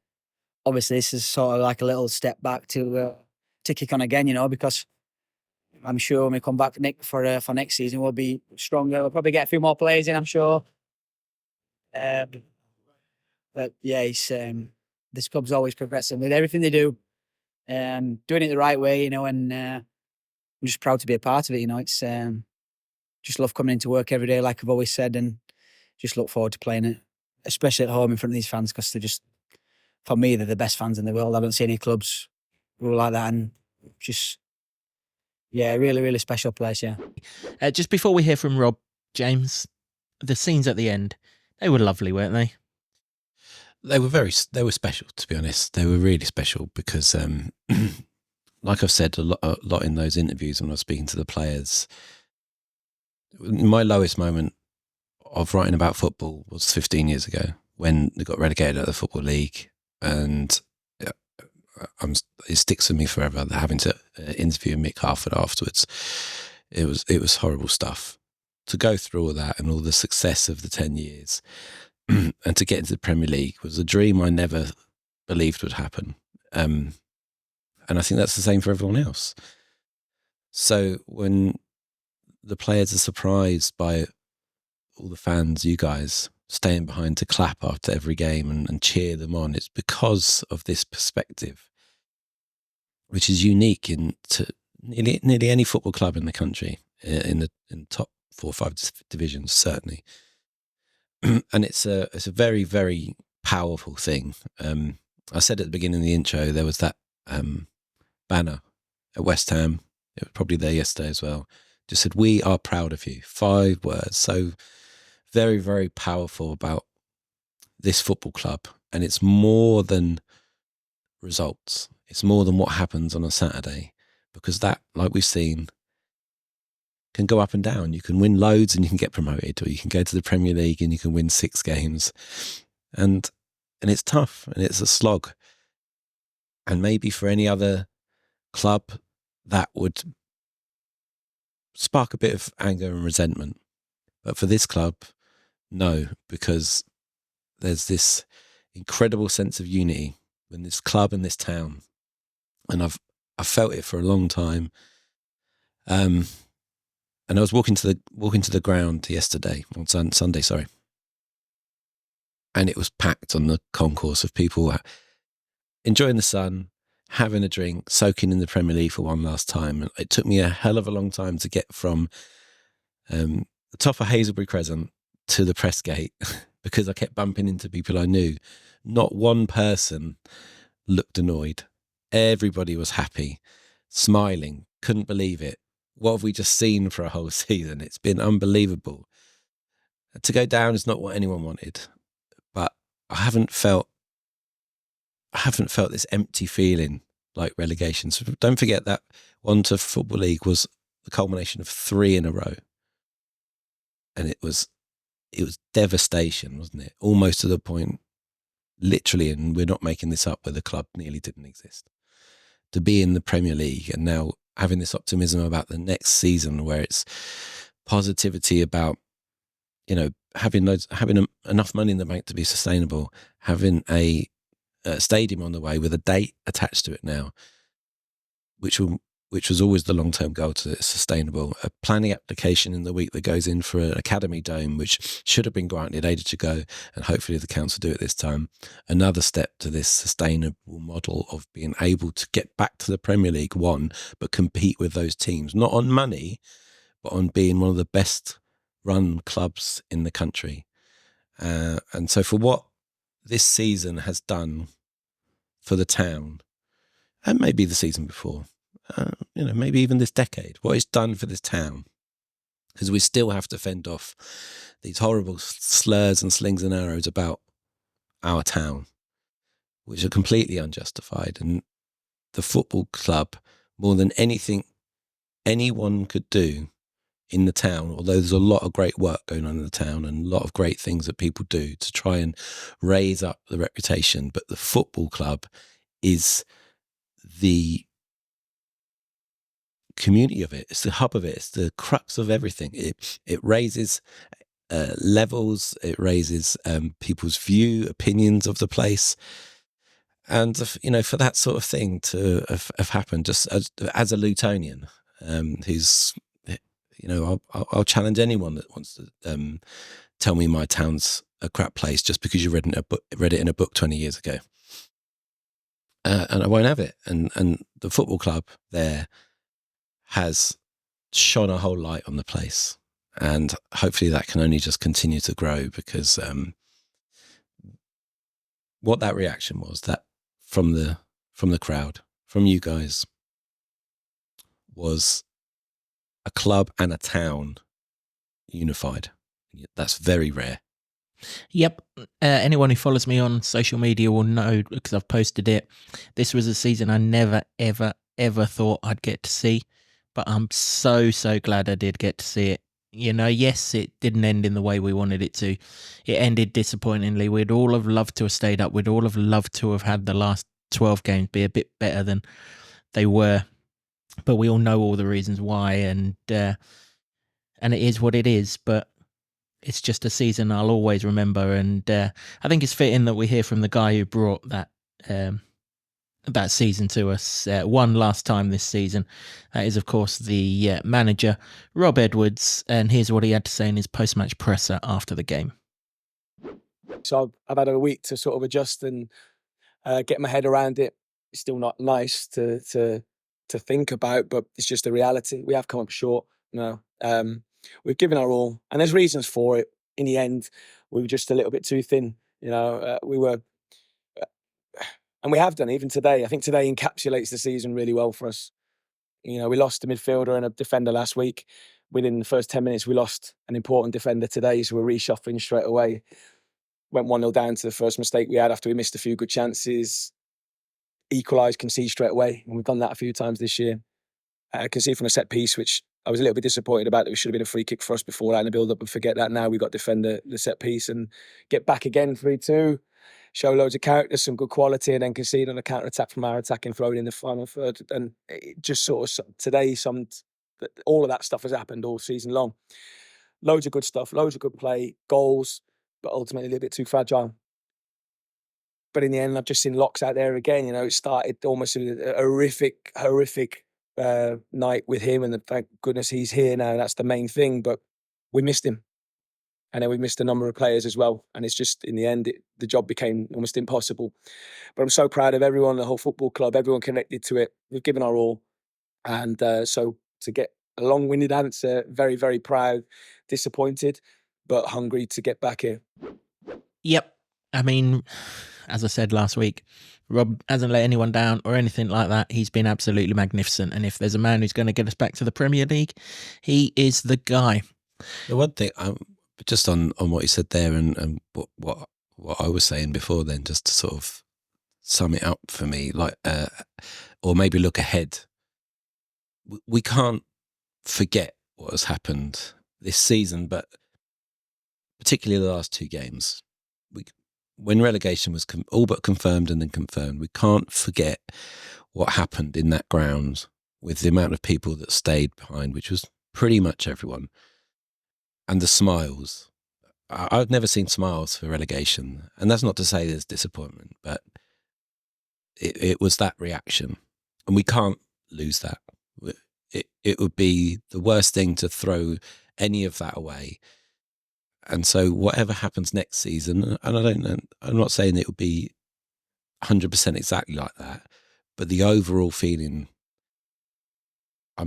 obviously this is sort of like a little step back to kick on again, you know, because I'm sure when we come back for next season, we'll be stronger. We'll probably get a few more players in, I'm sure. But yeah, this club's always progressing with everything they do, doing it the right way, you know, and I'm just proud to be a part of it, you know. It's just love coming into work every day, like I've always said, and just look forward to playing it, especially at home in front of these fans, because they're just, for me, they're the best fans in the world. I don't see any clubs who are like that, and just, yeah, really, really special place, yeah. Just before we hear from Rob, James, the scenes at the end, they were lovely, weren't they? They were special, to be honest. They were really special because, like I've said a lot in those interviews when I was speaking to the players, my lowest moment of writing about football was 15 years ago when they got relegated out of the Football League, and it sticks with me forever. Having to interview Mick Harford afterwards, it was horrible stuff. To go through all that and all the success of the 10 years and to get into the Premier League was a dream I never believed would happen. And I think that's the same for everyone else. So when the players are surprised by all the fans, you guys, staying behind to clap after every game and cheer them on, it's because of this perspective, which is unique to nearly any football club in the country, in the top 4 or 5 divisions, certainly. and it's a very, very powerful thing. I said at the beginning of the intro, there was that banner at West Ham. It was probably there yesterday as well. Just said, "We are proud of you." 5 words. So very, very powerful about this football club. And it's more than results. It's more than what happens on a Saturday, because that, like we've seen, can go up and down. You can win loads and you can get promoted, or you can go to the Premier League and you can win 6 games. And it's tough and it's a slog. And maybe for any other club that would spark a bit of anger and resentment. But for this club, no, because there's this incredible sense of unity in this club and this town. And I've felt it for a long time. And I was walking to the ground yesterday, on Sunday, sorry. And it was packed on the concourse of people enjoying the sun, having a drink, soaking in the Premier League for one last time. And it took me a hell of a long time to get from the top of Hazelbury Crescent to the press gate, because I kept bumping into people I knew. Not one person looked annoyed. Everybody was happy, smiling, couldn't believe it. What have we just seen for a whole season? It's been unbelievable. To go down is not what anyone wanted, but I haven't felt this empty feeling like relegation. So don't forget that 1 to Football League was the culmination of 3 in a row. And it was devastation, wasn't it? Almost to the point, literally, and we're not making this up, where the club nearly didn't exist. To be in the Premier League and now having this optimism about the next season, where it's positivity about, having enough money in the bank to be sustainable, having a stadium on the way with a date attached to it now, which was always the long-term goal, to it's sustainable. A planning application in the week that goes in for an academy dome, which should have been granted ages ago, and hopefully the council do it this time. Another step to this sustainable model of being able to get back to the Premier League, but compete with those teams, not on money, but on being one of the best run clubs in the country. And so for what this season has done for the town, and maybe the season before, maybe even this decade, what it's done for this town, because we still have to fend off these horrible slurs and slings and arrows about our town, which are completely unjustified. And the football club, more than anything anyone could do in the town, although there's a lot of great work going on in the town and a lot of great things that people do to try and raise up the reputation, but the football club is the community of it. It's the hub of it. It's the crux of everything. It raises levels. It raises people's opinions of the place. And, for that sort of thing to have happened, just as a Lutonian, who's, I'll challenge anyone that wants to tell me my town's a crap place just because you read it in a book 20 years ago. And I won't have it. And the football club there has shone a whole light on the place. And hopefully that can only just continue to grow, because what that reaction was, that from the crowd, from you guys, was a club and a town unified. That's very rare. Yep. Anyone who follows me on social media will know, because I've posted it. This was a season I never, ever, ever thought I'd get to see, but I'm so, so glad I did get to see it. Yes, it didn't end in the way we wanted it to. It ended disappointingly. We'd all have loved to have stayed up. We'd all have loved to have had the last 12 games be a bit better than they were. But we all know all the reasons why, and it is what it is. But it's just a season I'll always remember, and I think it's fitting that we hear from the guy who brought that season to us one last time this season. That is, of course, the manager, Rob Edwards, and here's what he had to say in his post-match presser after the game. So I've had a week to sort of adjust and get my head around it. It's still not nice to think about, but it's just the reality. We have come up short. We've given our all, and there's reasons for it. In the end, we were just a little bit too thin. You know, we were, and we have done even today. I think today encapsulates the season really well for us. You know, we lost a midfielder and a defender last week. Within the first 10 minutes, we lost an important defender today, so we're reshuffling straight away. Went 1-0 down to the first mistake we had after we missed a few good chances. Equalised, concede straight away, and we've done that a few times this year. I can see from a set piece, which I was a little bit disappointed about, that we should have been a free kick for us before that in the build-up, and forget that now. We've got to defend the set piece and get back again 3-2, show loads of character, some good quality, and then concede on a counter-attack from our attacking throw in the final third. And it just sort of today all of that stuff has happened all season long. Loads of good stuff, loads of good play, goals, but ultimately a little bit too fragile. But in the end, I've just seen Locks out there again. You know, it started almost a horrific night with him, and thank goodness he's here now. That's the main thing. But we missed him, and then we missed a number of players as well. And it's just, in the end, the job became almost impossible. But I'm so proud of everyone, the whole football club, everyone connected to it. We've given our all, and so to get a long-winded answer, very, very proud, disappointed, but hungry to get back here. Yep. I mean, as I said last week, Rob hasn't let anyone down or anything like that. He's been absolutely magnificent. And if there's a man who's going to get us back to the Premier League, he is the guy. The one thing, just on what you said there and what I was saying before then, just to sort of sum it up for me, like, or maybe look ahead. We can't forget what has happened this season, but particularly the last two games. When relegation was all but confirmed and then confirmed, we can't forget what happened in that ground with the amount of people that stayed behind, which was pretty much everyone, and the smiles. I've never seen smiles for relegation, and that's not to say there's disappointment, but it was that reaction, and we can't lose that. It would be the worst thing to throw any of that away. And so whatever happens next season, and I'm not saying it would be 100% exactly like that, but the overall feeling, I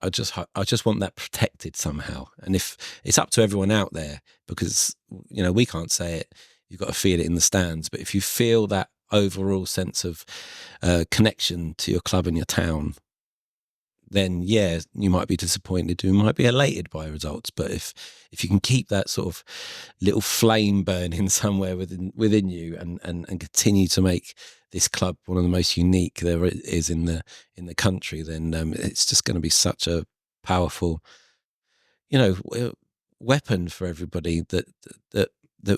just want that protected somehow. And if it's up to everyone out there, because, you know, we can't say it, you've got to feel it in the stands. But if you feel that overall sense of connection to your club and your town, then yeah, you might be disappointed, you might be elated by results. But if you can keep that sort of little flame burning somewhere within you and continue to make this club one of the most unique there is in the country, then it's just going to be such a powerful, you know, weapon for everybody that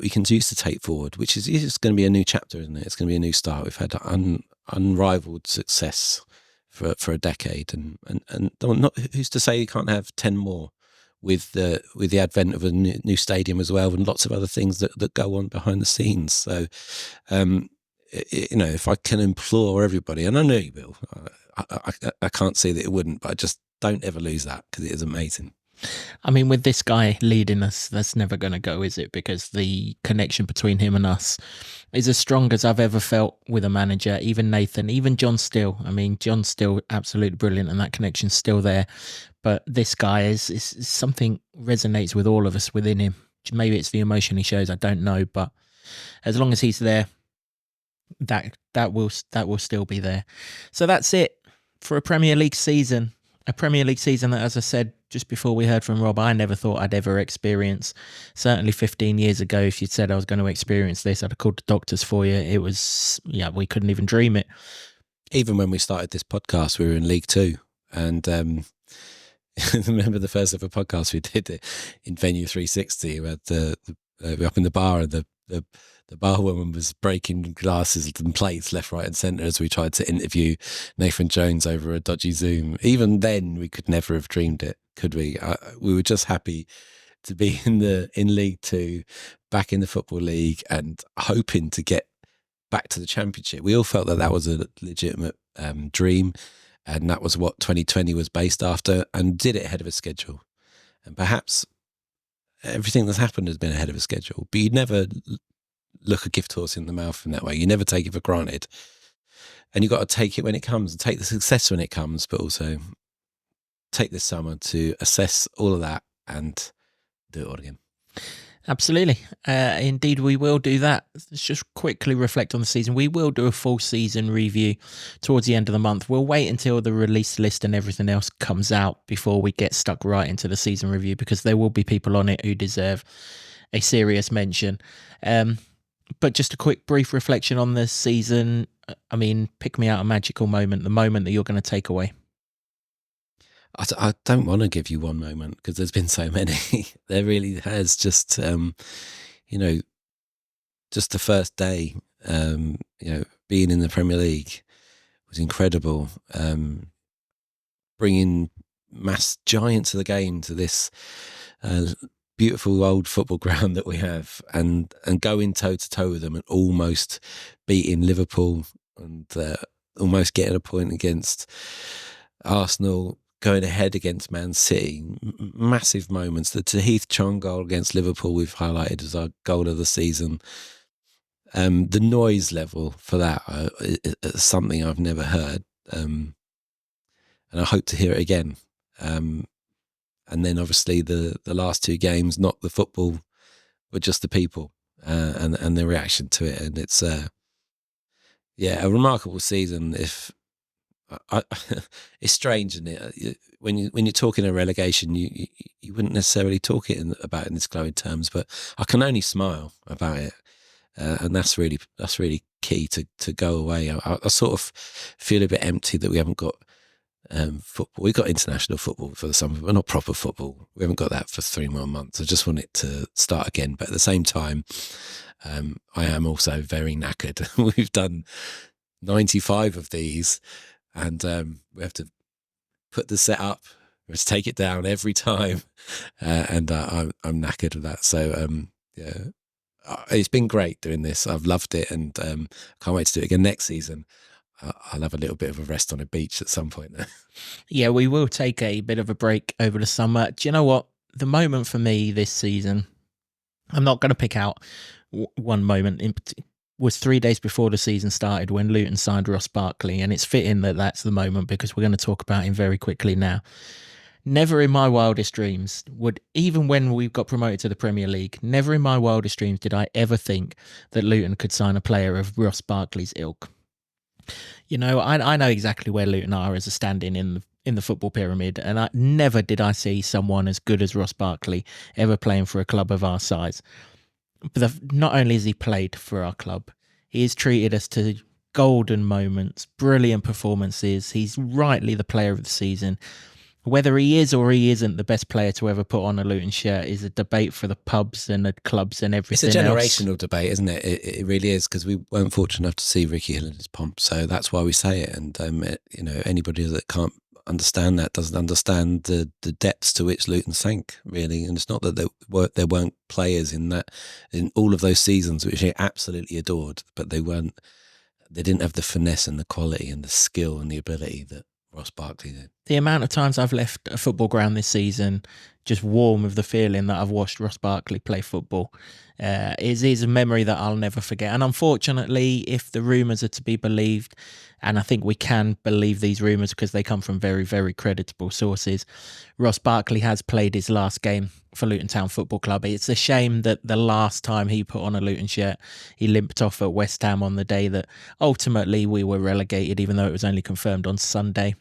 we can use to take forward, which is just going to be a new chapter, isn't it? It's going to be a new start. We've had unrivaled success for a decade, and not, who's to say you can't have 10 more with the advent of a new stadium as well, and lots of other things that go on behind the scenes. So, you know, if I can implore everybody, and I know you will, I can't say that it wouldn't, but I just don't ever lose that, because it is amazing. I mean, with this guy leading us, that's never going to go, is it? Because the connection between him and us is as strong as I've ever felt with a manager, even Nathan, even John Still. I mean, John's still absolutely brilliant and that connection's still there. But this guy is something resonates with all of us within him. Maybe it's the emotion he shows, I don't know. But as long as he's there, that will still be there. So that's it for a Premier League season. A Premier League season that, as I said just before we heard from Rob, I never thought I'd ever experience. Certainly 15 years ago, if you'd said I was going to experience this, I'd have called the doctors for you. It was, we couldn't even dream it. Even when we started this podcast, we were in League Two. And remember the first ever podcast we did it in Venue 360. We had we were up in the bar, and the barwoman was breaking glasses and plates left, right and centre as we tried to interview Nathan Jones over a dodgy Zoom. Even then, we could never have dreamed it, could we? We were just happy to be in League Two, back in the Football League, and hoping to get back to the Championship. We all felt that was a legitimate dream, and that was what 2020 was based after, and did it ahead of a schedule. And perhaps everything that's happened has been ahead of a schedule, but you'd never look a gift horse in the mouth in that way. You never take it for granted, and you've got to take it when it comes, and take the success when it comes, but also take this summer to assess all of that and do it all again. Absolutely. Indeed, we will do that. Let's just quickly reflect on the season. We will do a full season review towards the end of the month. We'll wait until the release list and everything else comes out before we get stuck right into the season review, because there will be people on it who deserve a serious mention. But just a quick brief reflection on the season. I mean, pick me out a magical moment, the moment that you're going to take away. I don't want to give you one moment because there's been so many. There really has. Just just the first day, being in the Premier League was incredible. Bringing mass giants of the game to this beautiful old football ground that we have, and going toe to toe with them and almost beating Liverpool and almost getting a point against Arsenal, going ahead against Man City. Massive moments. The Tahith Chong goal against Liverpool we've highlighted as our goal of the season. The noise level for that is something I've never heard, and I hope to hear it again. And then obviously the last two games, not the football, but just the people and the reaction to it. And it's a remarkable season. If it's strange, isn't it? When you're talking a relegation, you wouldn't necessarily talk about it in this glowing terms, but I can only smile about it, and that's really key to go away. I sort of feel a bit empty that we haven't got football. We've got international football for the summer, but not proper football. We haven't got that for 3 more months. I just want it to start again, but at the same time, I am also very knackered. We've done 95 of these. And we have to put the set up, we have to take it down every time, and I'm knackered with that. So it's been great doing this. I've loved it, and can't wait to do it again next season. I'll have a little bit of a rest on a beach at some point. Yeah, we will take a bit of a break over the summer. Do you know what? The moment for me this season, I'm not going to pick out one moment in particular, was 3 days before the season started when Luton signed Ross Barkley, and it's fitting that that's the moment because we're going to talk about him very quickly now. Never in my wildest dreams would, even when we got promoted to the Premier League, never in my wildest dreams did I ever think that Luton could sign a player of Ross Barkley's ilk. You know, I know exactly where Luton are as a standing in the football pyramid, and I never did I see someone as good as Ross Barkley ever playing for a club of our size. But not only has he played for our club, he has treated us to golden moments, brilliant performances. He's rightly the player of the season. Whether he is or he isn't the best player to ever put on a Luton shirt is a debate for the pubs and the clubs and everything. It's a generational debate, isn't it? It really is, because we weren't fortunate enough to see Ricky Hill in his pomp, so that's why we say it. And anybody that can't understand that doesn't understand the depths to which Luton sank, really. And it's not that there weren't players in all of those seasons which they absolutely adored, but they didn't have the finesse and the quality and the skill and the ability that Ross Barkley did. The amount of times I've left a football ground this season just warm with the feeling that I've watched Ross Barkley play football is a memory that I'll never forget. And unfortunately, if the rumours are to be believed, and I think we can believe these rumours because they come from very, very creditable sources, Ross Barkley has played his last game for Luton Town Football Club. It's a shame that the last time he put on a Luton shirt, he limped off at West Ham on the day that ultimately we were relegated, even though it was only confirmed on Sunday.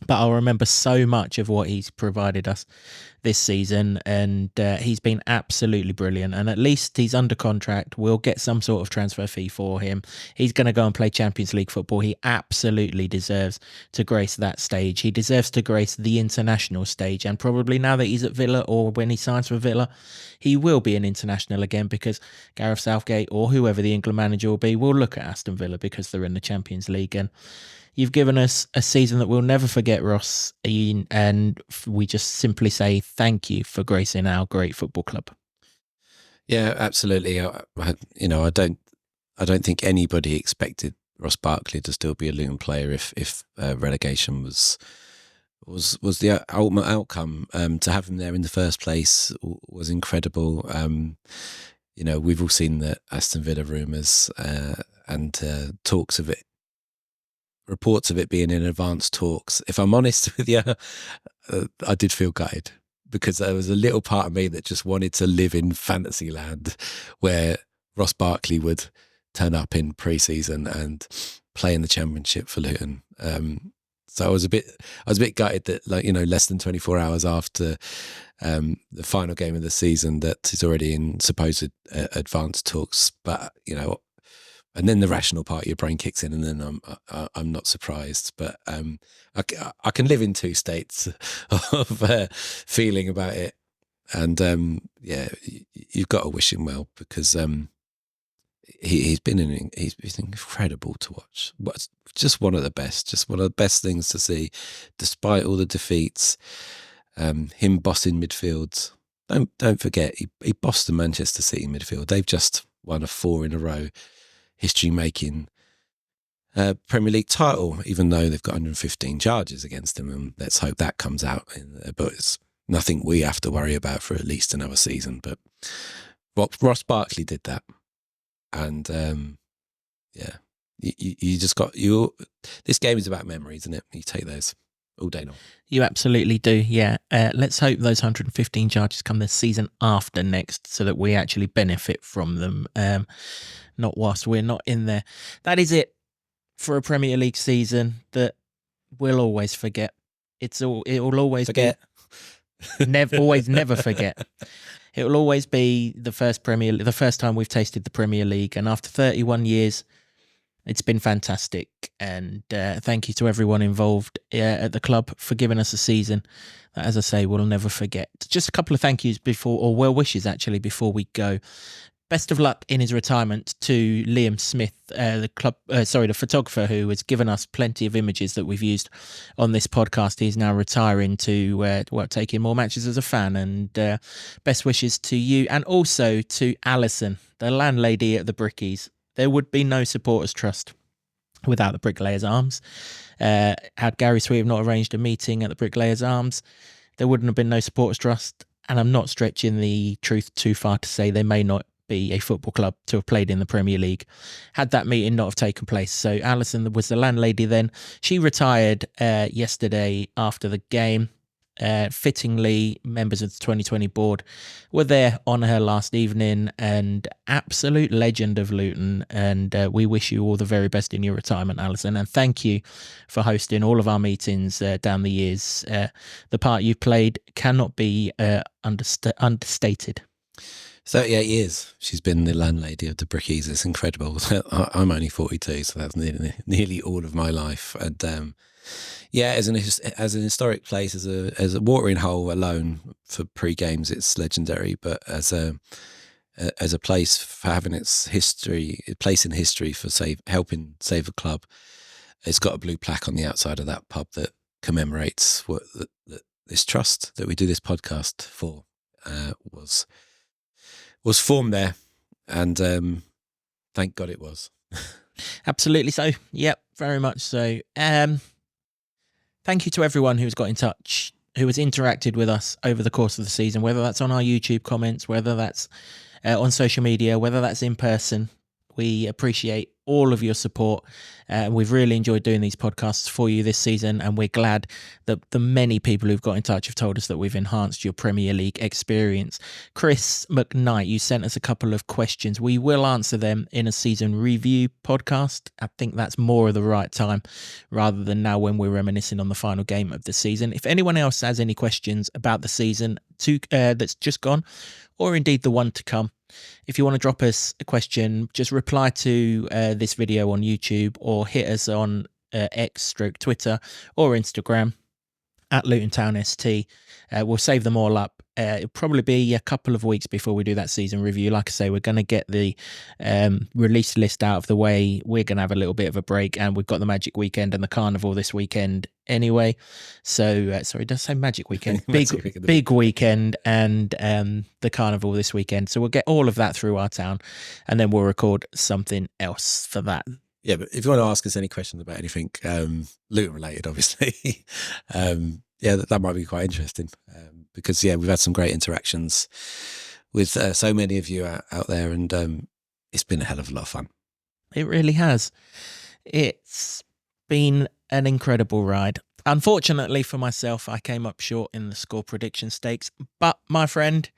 But I'll remember so much of what he's provided us this season, and he's been absolutely brilliant. And at least he's under contract. We'll get some sort of transfer fee for him. He's going to go and play Champions League football. He absolutely deserves to grace that stage. He deserves to grace the international stage. And probably now that he's at Villa, or when he signs for Villa, he will be an international again, because Gareth Southgate or whoever the England manager will be will look at Aston Villa because they're in the Champions League. And you've given us a season that we'll never forget, Ross, and we just simply say thank you for gracing our great football club. Yeah, absolutely. I don't think anybody expected Ross Barkley to still be a Luton player if relegation was the ultimate outcome. To have him there in the first place was incredible. We've all seen the Aston Villa rumours and talks of it. Reports of it being in advanced talks. If I'm honest with you, I did feel gutted because there was a little part of me that just wanted to live in fantasy land where Ross Barkley would turn up in pre-season and play in the Championship for Luton. So I was a bit gutted that, like, you know, less than 24 hours after the final game of the season, that he's already in supposed advanced talks. But, you know, and then the rational part of your brain kicks in, and then I'm not surprised. But I can live in two states of feeling about it, and yeah, you've got to wish him well, because he's been incredible to watch. Just one of the best things to see, despite all the defeats. Him bossing midfields. Don't forget, he bossed the Manchester City midfield. They've just won a 4 in a row, history-making Premier League title, even though they've got 115 charges against them, and let's hope that comes out. But it's nothing we have to worry about for at least another season. But Ross Barkley did that, and yeah, you just got this game is about memories, isn't it? You take those all day long. You absolutely do, yeah. Let's hope those 115 charges come the season after next, so that we actually benefit from them, not whilst we're not in there. That is it for a Premier League season that we'll always forget. It will always forget. Never forget. It will always be the first time we've tasted the Premier League, and after 31 years, it's been fantastic. And thank you to everyone involved at the club for giving us a season that, as I say, we'll never forget. Just a couple of thank yous or well wishes actually before we go. Best of luck in his retirement to Liam Smith, the photographer who has given us plenty of images that we've used on this podcast. He's now retiring to take in more matches as a fan, and best wishes to you, and also to Alison, the landlady at the Brickies. There would be no Supporters Trust without the Bricklayers Arms. Had Gary Sweet have not arranged a meeting at the Bricklayers Arms, there wouldn't have been no Supporters Trust. And I'm not stretching the truth too far to say they may not be a football club to have played in the Premier League had that meeting not have taken place. So Alison was the landlady then. She retired yesterday after the game. Fittingly, members of the 2020 board were there on her last evening, and absolute legend of Luton. And we wish you all the very best in your retirement, Alison, and thank you for hosting all of our meetings down the years. The part you've played cannot be understated. 38 years she's been the landlady of the Brickies. It's incredible. I'm only 42, so that's nearly all of my life. And yeah, as an historic place, as a watering hole alone for pre-games, it's legendary. But as a place for having its place in history for helping save a club, it's got a blue plaque on the outside of that pub that commemorates what this trust that we do this podcast for was formed there, and thank God it was. Absolutely so. Yep, very much so. Thank you to everyone who's got in touch, who has interacted with us over the course of the season, whether that's on our YouTube comments, whether that's on social media, whether that's in person. We appreciate all of your support. We've really enjoyed doing these podcasts for you this season, and we're glad that the many people who've got in touch have told us that we've enhanced your Premier League experience. Chris McKnight, you sent us a couple of questions. We will answer them in a season review podcast. I think that's more of the right time rather than now when we're reminiscing on the final game of the season. If anyone else has any questions about the season that's just gone, or indeed the one to come, if you want to drop us a question, just reply to this video on YouTube, or hit us on X/Twitter or Instagram at Luton Town ST. We'll save them all up. It'll probably be a couple of weeks before we do that season review. Like I say, we're going to get the release list out of the way. We're going to have a little bit of a break, and we've got the Magic Weekend and the Carnival this weekend anyway. So, sorry, did I say Magic Weekend? Big weekend, and the Carnival this weekend. So we'll get all of that through our town, and then we'll record something else for that. Yeah, but if you want to ask us any questions about anything Luton related, obviously, yeah, that might be quite interesting, because yeah, we've had some great interactions with so many of you out there, and it's been a hell of a lot of fun. It really has. It's been an incredible ride. Unfortunately for myself, I came up short in the score prediction stakes. But, my friend,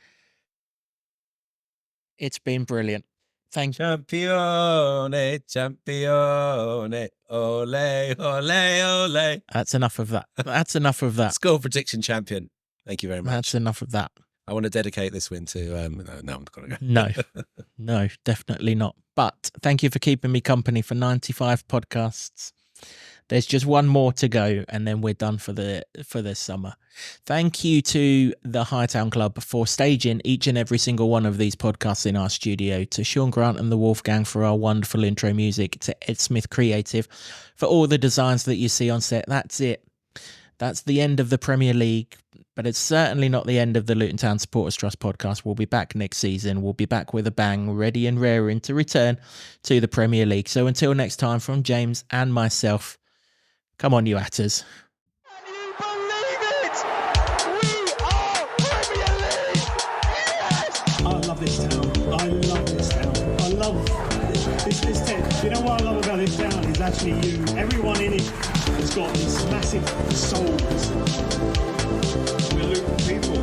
it's been brilliant. Thank you. Champione, champione, ole, ole, ole. That's enough of that. That's enough of that. Score prediction champion. Thank you very much. That's enough of that. I want to dedicate this win to. No, I'm not going to go. No, definitely not. But thank you for keeping me company for 95 podcasts. There's just one more to go, and then we're done for this summer. Thank you to the Hightown Club for staging each and every single one of these podcasts in our studio, to Sean Grant and the Wolfgang for our wonderful intro music, to Ed Smith Creative for all the designs that you see on set. That's it. That's the end of the Premier League, but it's certainly not the end of the Luton Town Supporters Trust podcast. We'll be back next season. We'll be back with a bang, ready and raring to return to the Premier League. So until next time, from James and myself, come on, you Atters. Can you believe it? We are Premier League! Yes! I love this town. I love this town. I love this town. You know what I love about this town is actually you. Everyone in it has got this massive soul. We're Luton people.